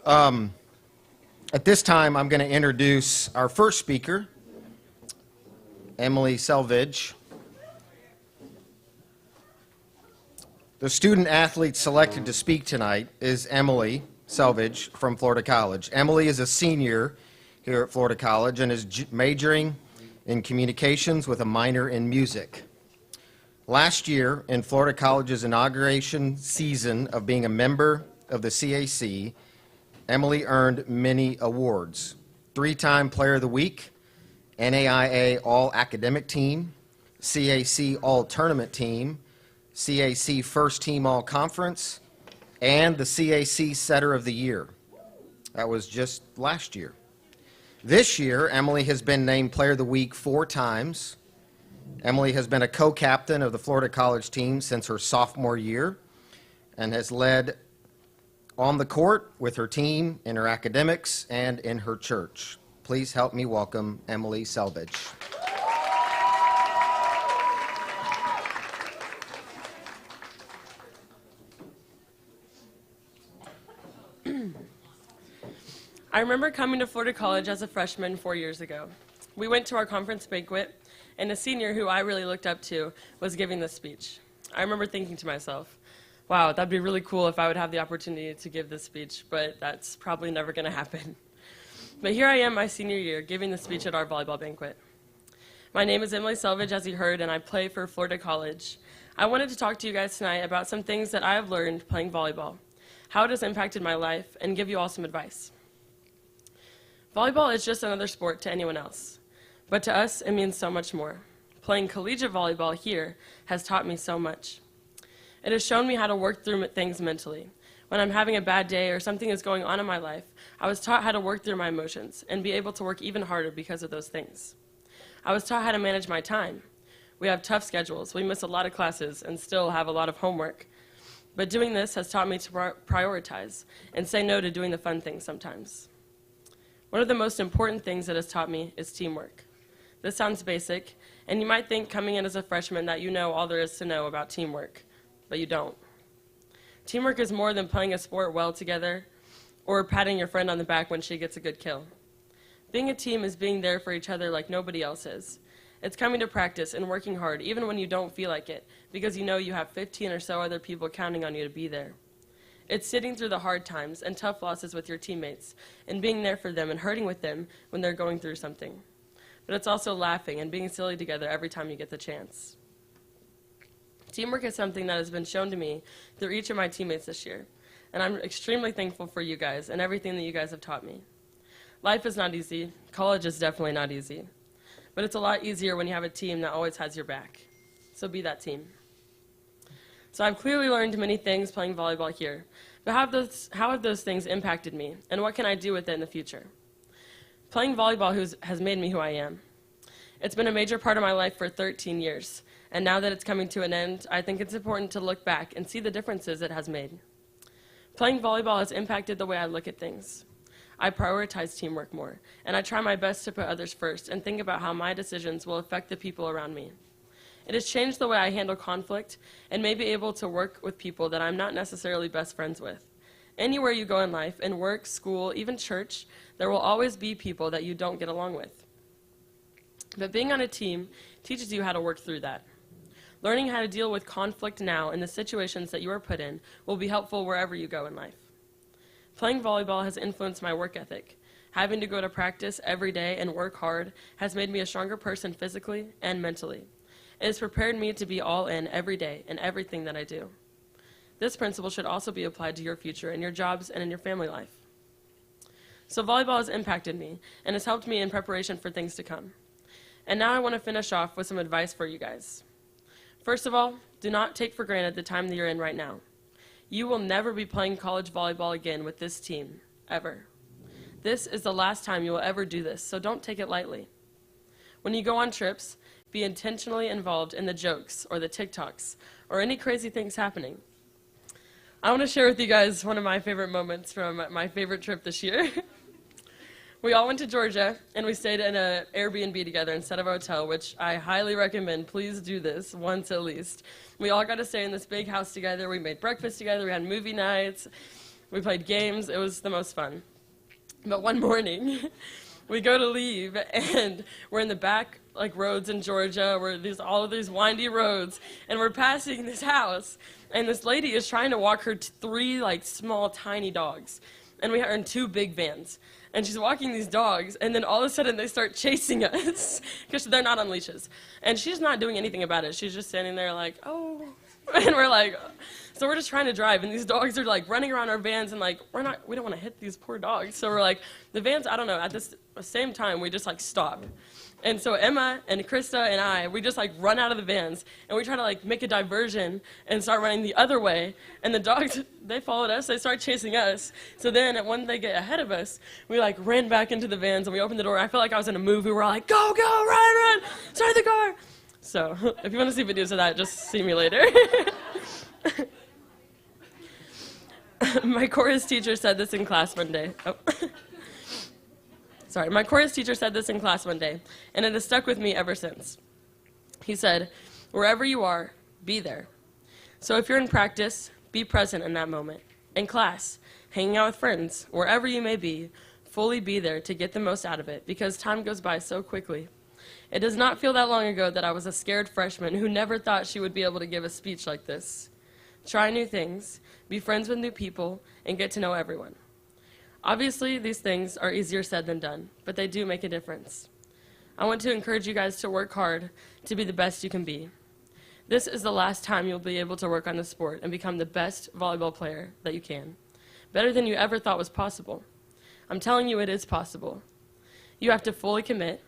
At this time, I'm going to introduce our first speaker, Emily Selvage. The student athlete selected to speak tonight is Emily Selvage from Florida College. Emily is a senior here at Florida College and is majoring in communications with a minor in music. Last year, in Florida College's inauguration season of being a member of the CAC, Emily earned many awards: 3-time Player of the Week, NAIA All-Academic Team, CAC All-Tournament Team, CAC First Team All-Conference, and the CAC Setter of the Year. That was just last year. This year, Emily has been named Player of the Week 4 times. Emily has been a co-captain of the Florida College team since her sophomore year and has led on the court with her team, in her academics, and in her church. Please help me welcome Emily Selvage. I remember coming to Florida College as a freshman 4 years ago. We went to our conference banquet, and a senior who I really looked up to was giving this speech. I remember thinking to myself, wow, that'd be really cool if I would have the opportunity to give this speech, but that's probably never going to happen. But here I am my senior year giving the speech at our volleyball banquet. My name is Emily Selvage, as you heard, and I play for Florida College. I wanted to talk to you guys tonight about some things that I have learned playing volleyball, how it has impacted my life, and give you all some advice. Volleyball is just another sport to anyone else, but to us it means so much more. Playing collegiate volleyball here has taught me so much. It has shown me how to work through things mentally. When I'm having a bad day or something is going on in my life, I was taught how to work through my emotions and be able to work even harder because of those things. I was taught how to manage my time. We have tough schedules. We miss a lot of classes and still have a lot of homework. But doing this has taught me to prioritize and say no to doing the fun things sometimes. One of the most important things it has taught me is teamwork. This sounds basic, and you might think coming in as a freshman that you know all there is to know about teamwork. But you don't. Teamwork is more than playing a sport well together or patting your friend on the back when she gets a good kill. Being a team is being there for each other like nobody else is. It's coming to practice and working hard even when you don't feel like it, because you know you have 15 or so other people counting on you to be there. It's sitting through the hard times and tough losses with your teammates and being there for them and hurting with them when they're going through something. But it's also laughing and being silly together every time you get the chance. Teamwork is something that has been shown to me through each of my teammates this year, and I'm extremely thankful for you guys and everything that you guys have taught me. Life is not easy. College is definitely not easy. But it's a lot easier when you have a team that always has your back. So be that team. So I've clearly learned many things playing volleyball here, but how have those things impacted me, and what can I do with it in the future? Playing volleyball has made me who I am. It's been a major part of my life for 13 years. And now that it's coming to an end, I think it's important to look back and see the differences it has made. Playing volleyball has impacted the way I look at things. I prioritize teamwork more, and I try my best to put others first and think about how my decisions will affect the people around me. It has changed the way I handle conflict and may be able to work with people that I'm not necessarily best friends with. Anywhere you go in life, in work, school, even church, there will always be people that you don't get along with. But being on a team teaches you how to work through that. Learning how to deal with conflict now in the situations that you are put in will be helpful wherever you go in life. Playing volleyball has influenced my work ethic. Having to go to practice every day and work hard has made me a stronger person physically and mentally. It has prepared me to be all in every day in everything that I do. This principle should also be applied to your future in your jobs and in your family life. So volleyball has impacted me and has helped me in preparation for things to come. And now I want to finish off with some advice for you guys. First of all, do not take for granted the time that you're in right now. You will never be playing college volleyball again with this team, ever. This is the last time you will ever do this, so don't take it lightly. When you go on trips, be intentionally involved in the jokes or the TikToks or any crazy things happening. I want to share with you guys one of my favorite moments from my favorite trip this year. We all went to Georgia, and we stayed in an Airbnb together instead of a hotel, which I highly recommend. Please do this once at least. We all got to stay in this big house together. We made breakfast together. We had movie nights. We played games. It was the most fun. But one morning, we go to leave, and we're in the back, like, roads in Georgia, where there's all of these windy roads, and we're passing this house, and this lady is trying to walk her three, like, small, tiny dogs, and we are in two big vans. And she's walking these dogs, and then all of a sudden they start chasing us because they're not on leashes. And she's not doing anything about it. She's just standing there like, oh. And we're like, so we're just trying to drive, and these dogs are like running around our vans, and like, we don't want to hit these poor dogs. So we're like, the vans, I don't know, at this same time, we just like stop. And so Emma and Krista and we just like run out of the vans, and we try to like make a diversion and start running the other way. And the dogs, they followed us, they start chasing us. So then when they get ahead of us, we like ran back into the vans, and we opened the door. I felt like I was in a movie. We're like, go, go, run, start the car. So if you want to see videos of that, just see me later. My chorus teacher said this in class one day. My chorus teacher said this in class one day, and it has stuck with me ever since. He said, wherever you are, be there. So if you're in practice, be present in that moment. In class, hanging out with friends, wherever you may be, fully be there to get the most out of it, because time goes by so quickly. It does not feel that long ago that I was a scared freshman who never thought she would be able to give a speech like this. Try new things, be friends with new people, and get to know everyone. Obviously, these things are easier said than done, but they do make a difference. I want to encourage you guys to work hard to be the best you can be. This is the last time you'll be able to work on the sport and become the best volleyball player that you can. Better than you ever thought was possible. I'm telling you, it is possible. You have to fully commit,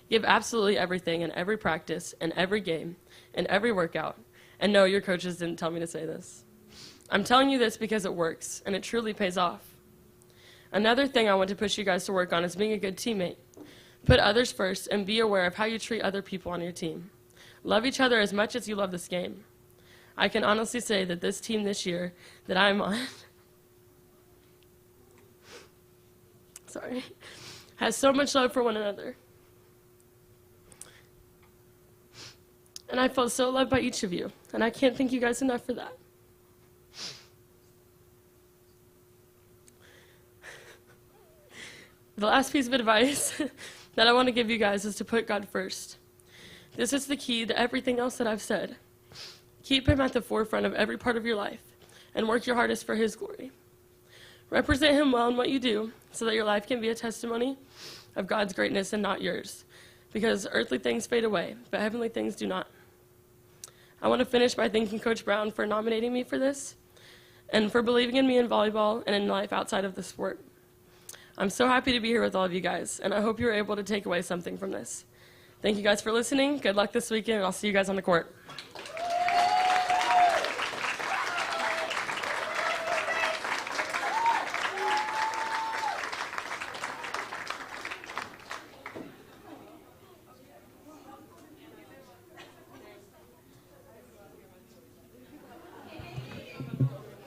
give absolutely everything in every practice, in every game, in every workout. And no, your coaches didn't tell me to say this. I'm telling you this because it works, and it truly pays off. Another thing I want to push you guys to work on is being a good teammate. Put others first and be aware of how you treat other people on your team. Love each other as much as you love this game. I can honestly say that this team this year that I'm on has so much love for one another. And I felt so loved by each of you, and I can't thank you guys enough for that. The last piece of advice that I want to give you guys is to put God first. This is the key to everything else that I've said. Keep him at the forefront of every part of your life and work your hardest for his glory. Represent him well in what you do so that your life can be a testimony of God's greatness and not yours, because earthly things fade away, but heavenly things do not. I want to finish by thanking Coach Brown for nominating me for this and for believing in me in volleyball and in life outside of the sport. I'm so happy to be here with all of you guys, and I hope you're able to take away something from this. Thank you guys for listening. Good luck this weekend, and I'll see you guys on the court.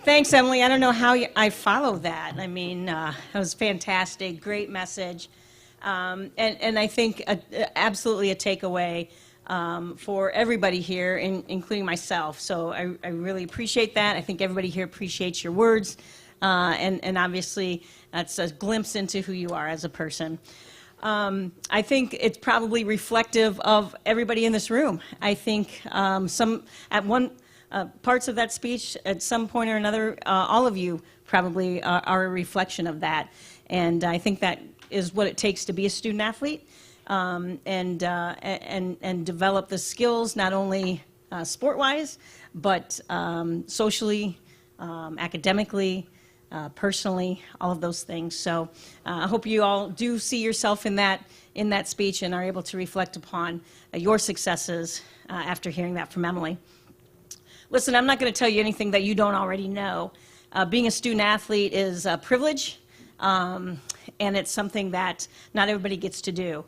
Thanks, Emily. I don't know how I follow that. I mean, it was fantastic, great message. And I think absolutely a takeaway for everybody here, including myself. So I really appreciate that. I think everybody here appreciates your words. And obviously, that's a glimpse into who you are as a person. I think it's probably reflective of everybody in this room. I think parts of that speech, at some point or another, all of you probably are a reflection of that. And I think that is what it takes to be a student athlete, and develop the skills, not only sport-wise, but socially, academically, personally, all of those things. So I hope you all do see yourself in that speech and are able to reflect upon your successes after hearing that from Emily. Listen, I'm not going to tell you anything that you don't already know. Being a student athlete is a privilege, and it's something that not everybody gets to do.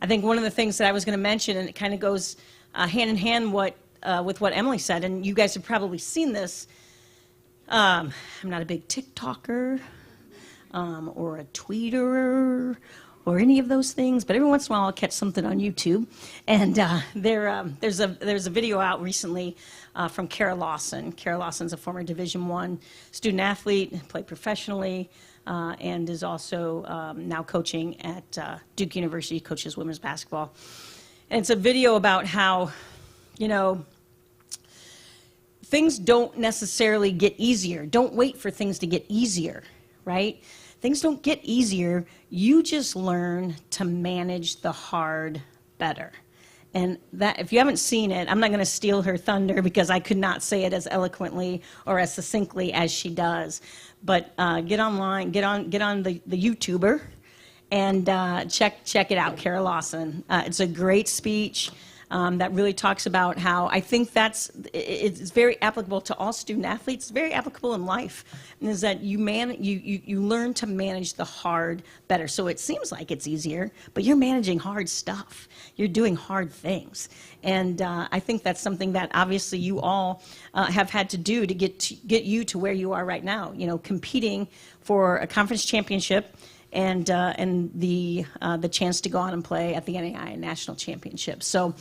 I think one of the things that I was going to mention, and it kind of goes hand in hand with what Emily said, and you guys have probably seen this. I'm not a big TikToker or a tweeter or any of those things, but every once in a while I'll catch something on YouTube. And there's a video out recently from Kara Lawson. Kara Lawson's a former Division I student athlete, played professionally, and is also now coaching at Duke University, coaches women's basketball. And it's a video about how, you know, things don't necessarily get easier. Don't wait for things to get easier, right? Things don't get easier. You just learn to manage the hard better. And that, if you haven't seen it, I'm not going to steal her thunder because I could not say it as eloquently or as succinctly as she does. But get online, get on the YouTuber, and check it out, Kara Lawson. It's a great speech. That really talks about how I think it's very applicable to all student athletes. It's very applicable in life, and is that you learn to manage the hard better. So it seems like it's easier, but you're managing hard stuff. You're doing hard things, and I think that's something that obviously you all have had to do to get you to where you are right now. You know, competing for a conference championship. And the chance to go on and play at the NAIA National Championship. So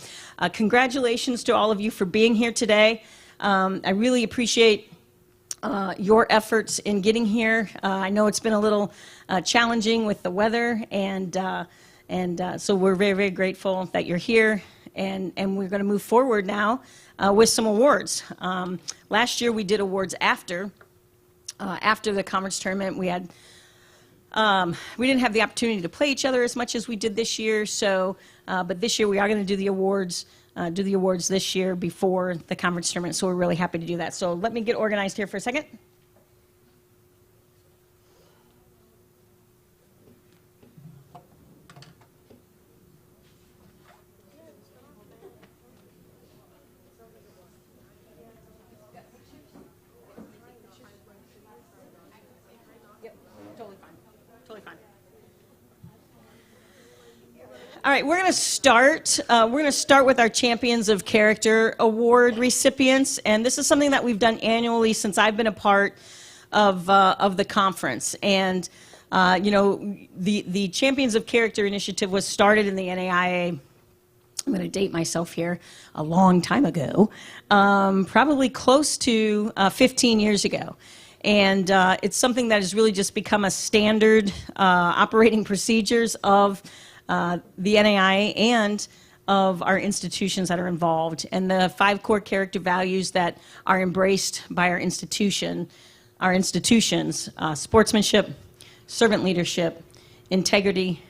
congratulations to all of you for being here today. I really appreciate your efforts in getting here. I know it's been a little challenging with the weather, and so we're very, very grateful that you're here. And we're going to move forward now with some awards. Last year we did awards after the conference tournament. We didn't have the opportunity to play each other as much as we did this year, so but this year we are going to do the awards this year before the conference tournament, so we're really happy to do that. So let me get organized here for a second. All right, we're going to start. With our Champions of Character Award recipients, and this is something that we've done annually since I've been a part of the conference. And you know, the Champions of Character initiative was started in the NAIA. I'm going to date myself here, a long time ago, probably close to 15 years ago. And it's something that has really just become a standard operating procedures of the NAIA and of our institutions that are involved. And the 5 core character values that are embraced by our institutions, sportsmanship, servant leadership, integrity,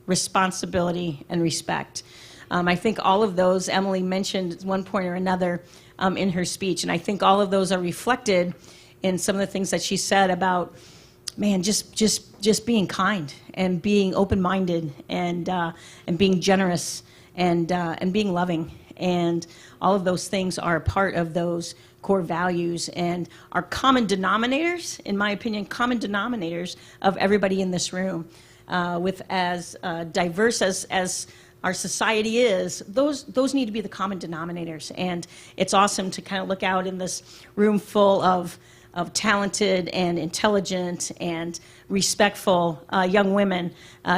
responsibility, and respect. I think all of those, Emily mentioned at one point or another in her speech, and I think all of those are reflected in some of the things that she said about, man, just being kind and being open-minded and being generous and being loving, and all of those things are a part of those core values and are common denominators, in my opinion, common denominators of everybody in this room. With as diverse as our society is, those need to be the common denominators, and it's awesome to kind of look out in this room full of talented and intelligent and respectful young women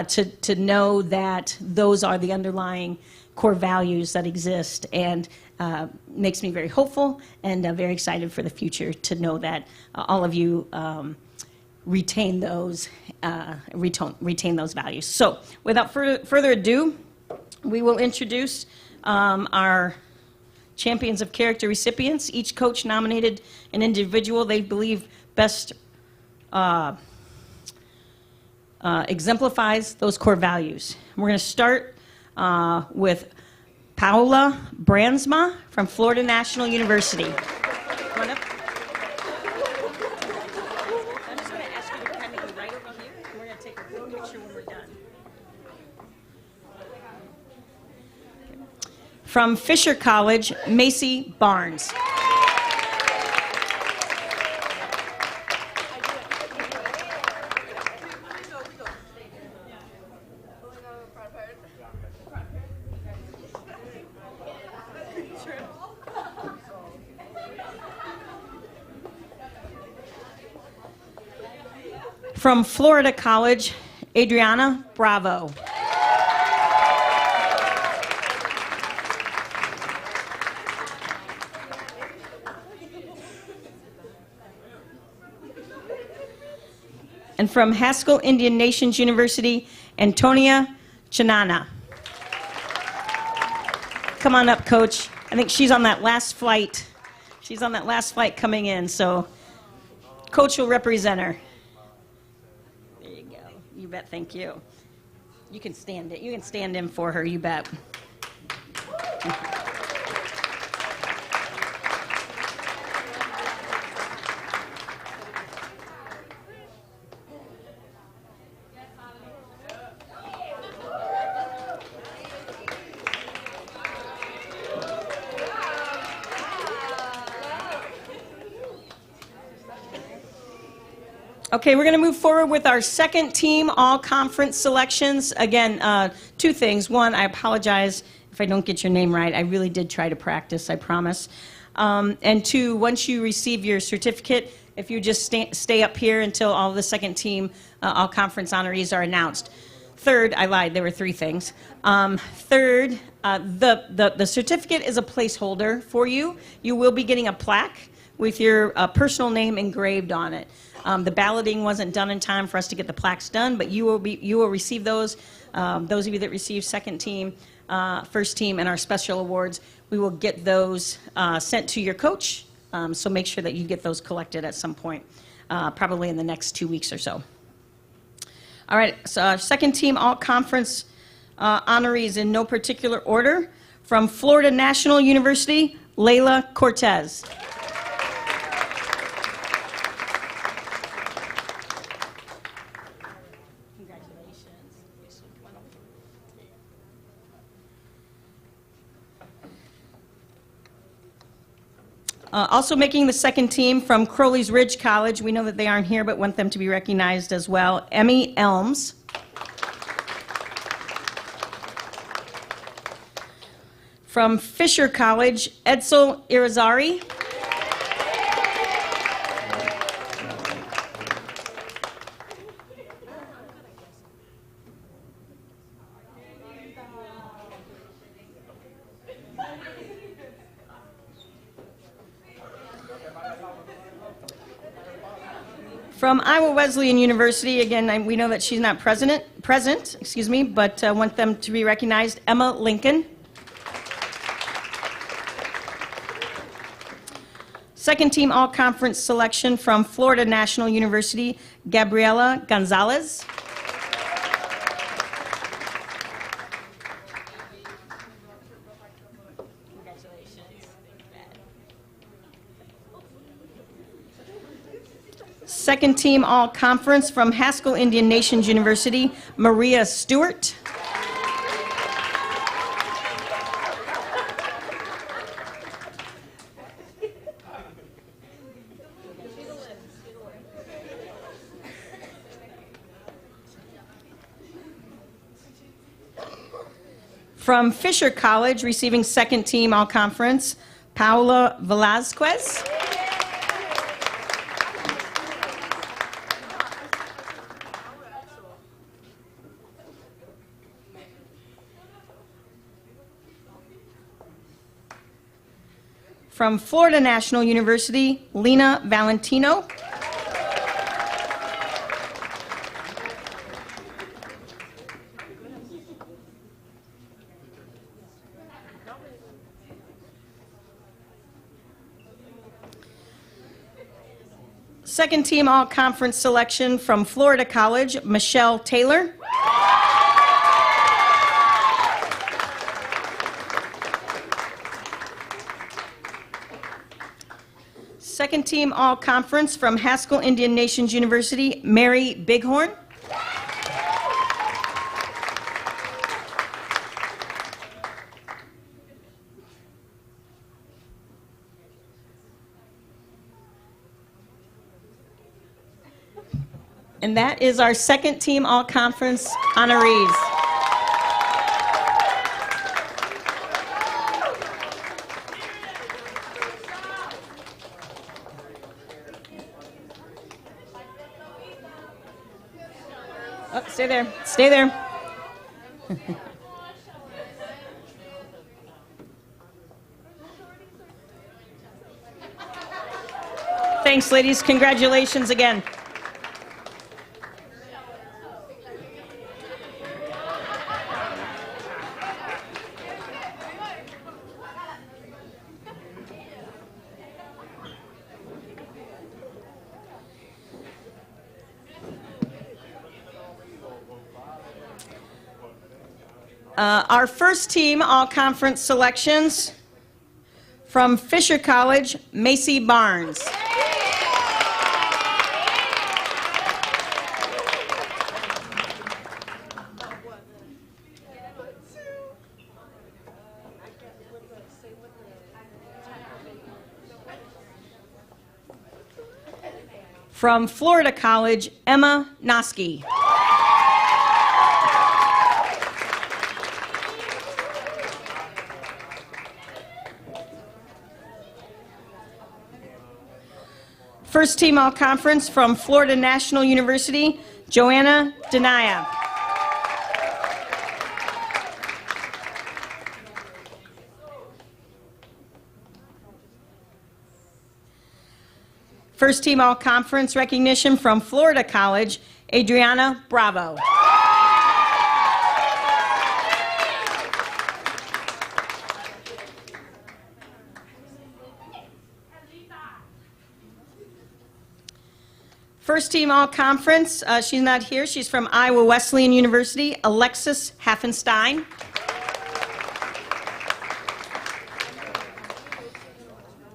to know that those are the underlying core values that exist, and makes me very hopeful and very excited for the future to know that all of you retain those values. So without further ado, we will introduce our Champions of Character recipients. Each coach nominated an individual they believe best exemplifies those core values. We're going to start with Paula Brandsma from Florida National University. Come on up. I'm just going to ask you to kind of go right over here, and we're going to take a real picture when we're done. From Fisher College, Macy Barnes. From Florida College, Adriana Bravo. And from Haskell Indian Nations University, Antonia Chanana. Come on up, Coach. I think she's on that last flight. She's on that last flight coming in, so Coach will represent her. There you go. You bet, thank you. You can stand it. You can stand in for her, you bet. Okay, we're going to move forward with our second team all-conference selections. Again, two things. One, I apologize if I don't get your name right. I really did try to practice, I promise. And two, once you receive your certificate, if you just stay up here until all the second team all-conference honorees are announced. Third, I lied, there were three things. Third, the certificate is a placeholder for you. You will be getting a plaque with your personal name engraved on it. The balloting wasn't done in time for us to get the plaques done, but you will receive those. Those of you that receive second team, first team, and our special awards, we will get those sent to your coach. So make sure that you get those collected at some point, probably in the next 2 weeks or so. All right, so our second team all-conference honorees in no particular order. From Florida National University, Layla Cortez. Also making the second team from Crowley's Ridge College, we know that they aren't here, but want them to be recognized as well, Emmy Elms. From Fisher College, Edsel Irizarry. From Iowa Wesleyan University, again, we know that she's not present, but want them to be recognized, Emma Lincoln. Second team all-conference selection from Florida National University, Gabriela Gonzalez. Second team all-conference from Haskell Indian Nations University, Maria Stewart. From Fisher College, receiving second team all-conference, Paula Velazquez. From Florida National University, Lena Valentino. Second team all-conference selection from Florida College, Michelle Taylor. Second team all-conference from Haskell Indian Nations University, Mary Bighorn. And that is our second team all-conference honorees. Oh, stay there. Stay there. Thanks, ladies. Congratulations again. Our first team all-conference selections from Fisher College, Macy Barnes. From Florida College, Emma Noski. First team all-conference from Florida National University, Joanna Denaya. First team all-conference recognition from Florida College, Adriana Bravo. First team all-conference, she's not here, she's from Iowa Wesleyan University, Alexis Haffenstein.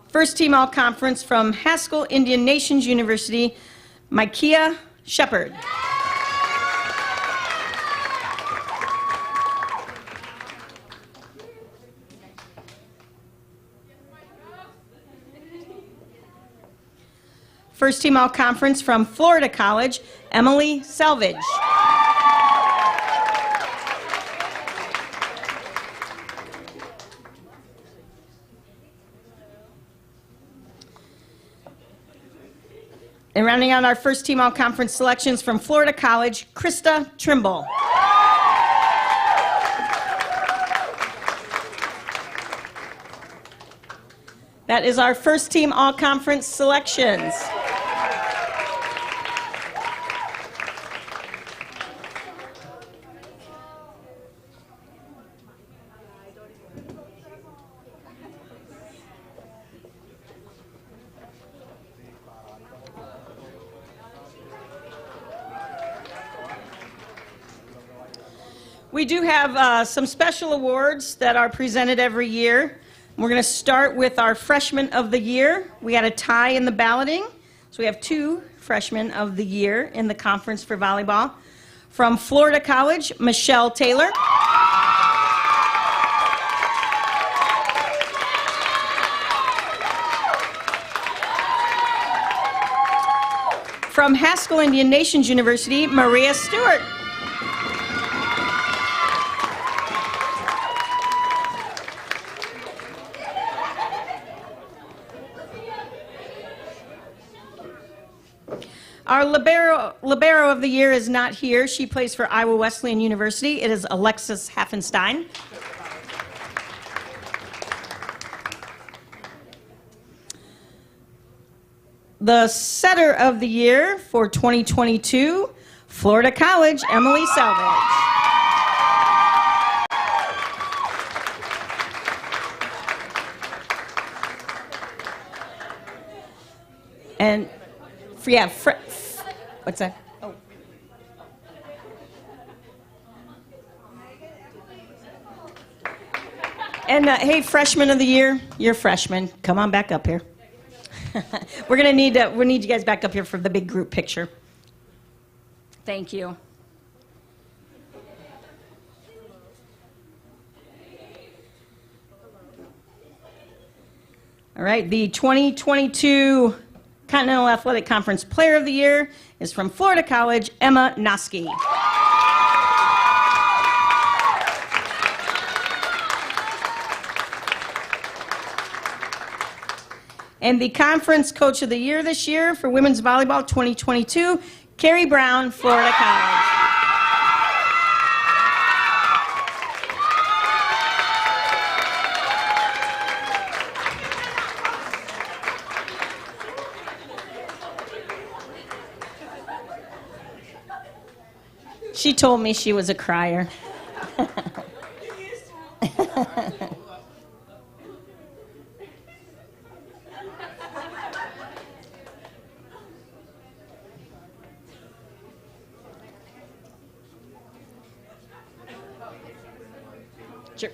First team all-conference from Haskell Indian Nations University, Micaiah Shepard. First team all-conference from Florida College, Emily Selvage. And rounding out our first team all-conference selections from Florida College, Krista Trimble. That is our first team all-conference selections. We do have some special awards that are presented every year. We're going to start with our Freshman of the Year. We had a tie in the balloting, so we have 2 Freshmen of the Year in the conference for volleyball. From Florida College, Michelle Taylor. From Haskell Indian Nations University, Maria Stewart. Our libero of the year is not here. She plays for Iowa Wesleyan University. It is Alexis Haffenstein. The setter of the year for 2022, Florida College, Emily Selvage. And yeah, what's that? Oh. And hey, Freshman of the Year, you're freshmen. Come on back up here. We need you guys back up here for the big group picture. Thank you. All right, the 2022 Continental Athletic Conference Player of the Year is from Florida College, Emma Noski. And the Conference Coach of the Year this year for Women's Volleyball 2022, Carrie Brown, Florida College. She told me she was a crier. Sure.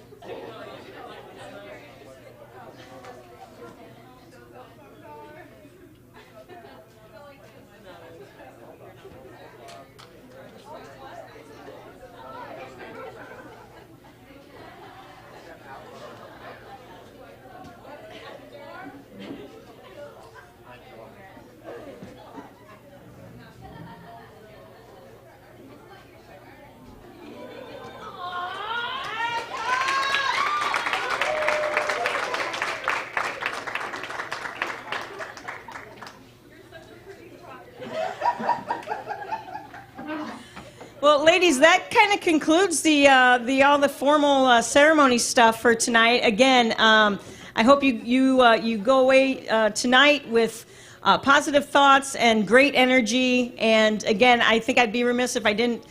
Well, ladies, that kind of concludes all the formal ceremony stuff for tonight. Again, I hope you go away tonight with positive thoughts and great energy. And again, I think I'd be remiss if I didn't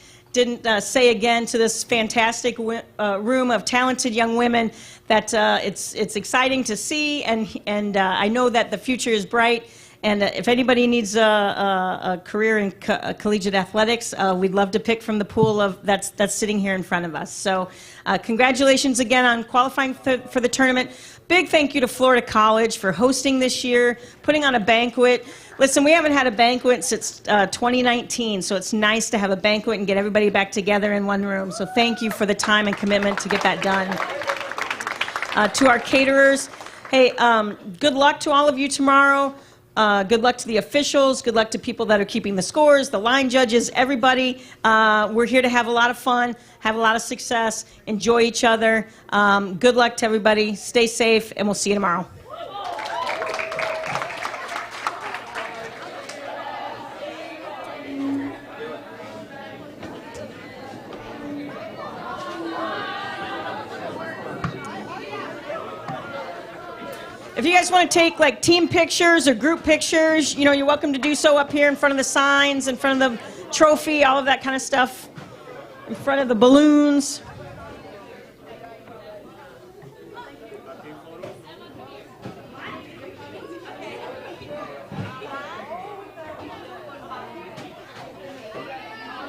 say again to this fantastic room of talented young women that it's exciting to see, and I know that the future is bright. And if anybody needs a career in collegiate athletics, we'd love to pick from the pool of that's sitting here in front of us. So congratulations again on qualifying for the tournament. Big thank you to Florida College for hosting this year, putting on a banquet. Listen, we haven't had a banquet since 2019, so it's nice to have a banquet and get everybody back together in one room. So thank you for the time and commitment to get that done. To our caterers, hey, good luck to all of you tomorrow. Good luck to the officials. Good luck to people that are keeping the scores, the line judges, everybody. We're here to have a lot of fun, have a lot of success, enjoy each other. Good luck to everybody. Stay safe, and we'll see you tomorrow. If you guys want to take like team pictures or group pictures, you know, you're welcome to do so up here in front of the signs, in front of the trophy, all of that kind of stuff, in front of the balloons.